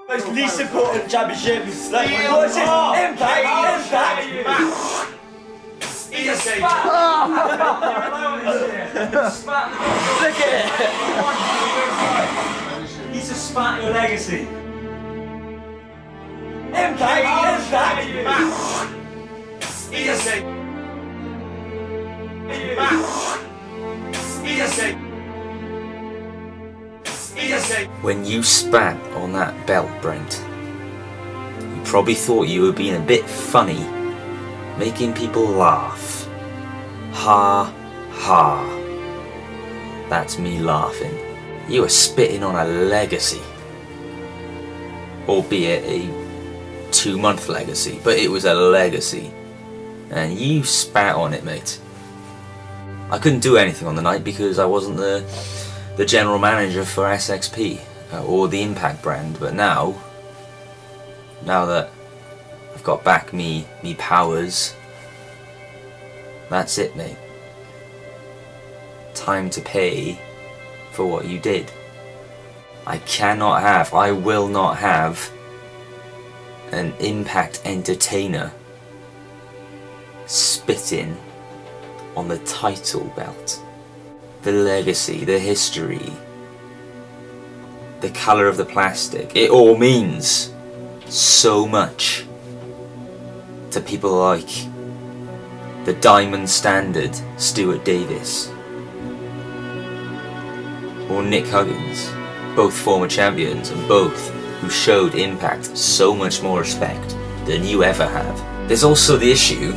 Most least important championship. Like, what's it? Impact. He's a spat. Look at it. He's a spat in your legacy. Impact. He's a spat. When you spat on that belt, Brent, you probably thought you were being a bit funny, making people laugh. Ha ha. That's me laughing. You were spitting on a legacy. Albeit a 2-month legacy, but it was a legacy. And you spat on it, mate. I couldn't do anything on the night because I wasn't the general manager for SXP or the Impact brand, but now that I've got back me powers, that's it, mate. Time to pay for what you did. I will not have an Impact entertainer spitting on the title belt. The legacy, the history, the colour of the plastic, it all means so much to people like the Diamond Standard Stuart Davis or Nick Huggins, both former champions and both who showed Impact so much more respect than you ever have. There's also the issue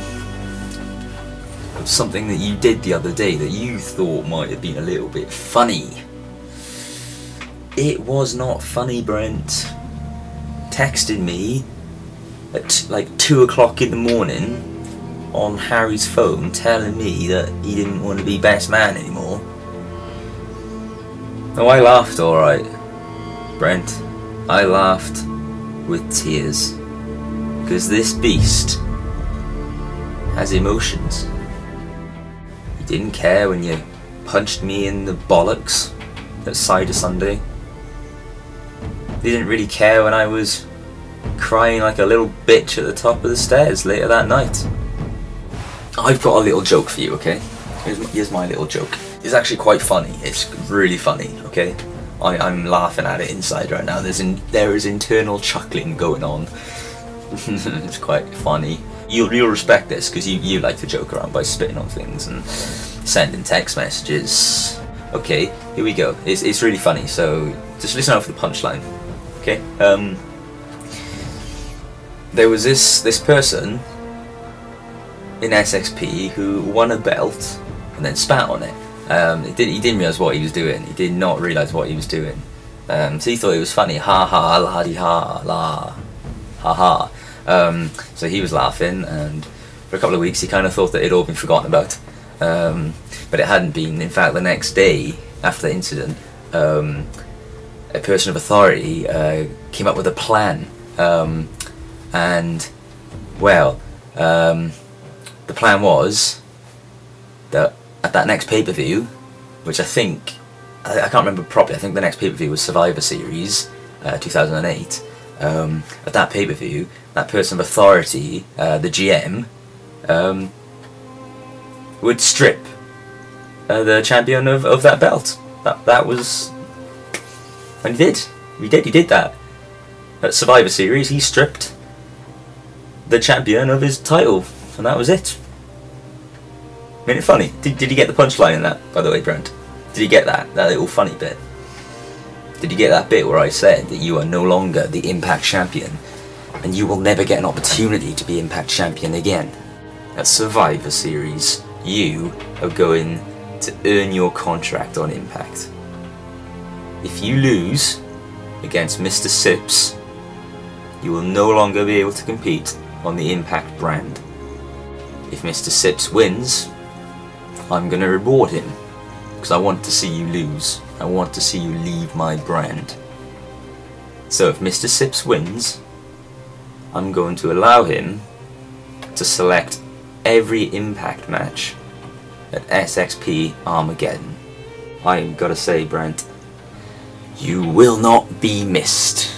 of something that you did the other day that you thought might have been a little bit funny. It was not funny, Brent. Texted me at like 2 o'clock in the morning on Harry's phone telling me that he didn't want to be best man anymore. Oh, I laughed alright, Brent. I laughed with tears. Because this beast has emotions. You didn't care when you punched me in the bollocks at Cider Sunday. You didn't really care when I was crying like a little bitch at the top of the stairs later that night. I've got a little joke for you, okay? Here's my little joke. It's actually quite funny. It's really funny, okay? I'm laughing at it inside right now. There is internal chuckling going on. It's quite funny. You'll respect this because you like to joke around by spitting on things and sending text messages. Okay, here we go. It's really funny, so just listen out for the punchline. Okay. There was this person in SXP who won a belt and then spat on it. He didn't realise what he was doing. He did not realise what he was doing. So he thought it was funny. Ha ha, la di ha, la, ha ha. So he was laughing, and for a couple of weeks he kind of thought that it had all been forgotten about. But it hadn't been. In fact, the next day after the incident, a person of authority came up with a plan. And, well, the plan was that at that next pay-per-view, which I think, I can't remember properly, I think the next pay-per-view was Survivor Series 2008, at that pay-per-view, that person of authority, the GM, would strip the champion of that belt. That was, and he did that. At Survivor Series, he stripped the champion of his title, and that was it. Isn't it funny? Did you get the punchline in that, by the way, Brent? Did you get that little funny bit? Did you get that bit where I said that you are no longer the Impact Champion and you will never get an opportunity to be Impact Champion again? At Survivor Series, you are going to earn your contract on Impact. If you lose against Mr. Sips, you will no longer be able to compete on the Impact brand. If Mr. Sips wins, I'm going to reward him, because I want to see you lose. I want to see you leave my brand. So if Mr. Sips wins, I'm going to allow him to select every Impact match at SXP Armageddon. I've got to say, Brent, you will not be missed.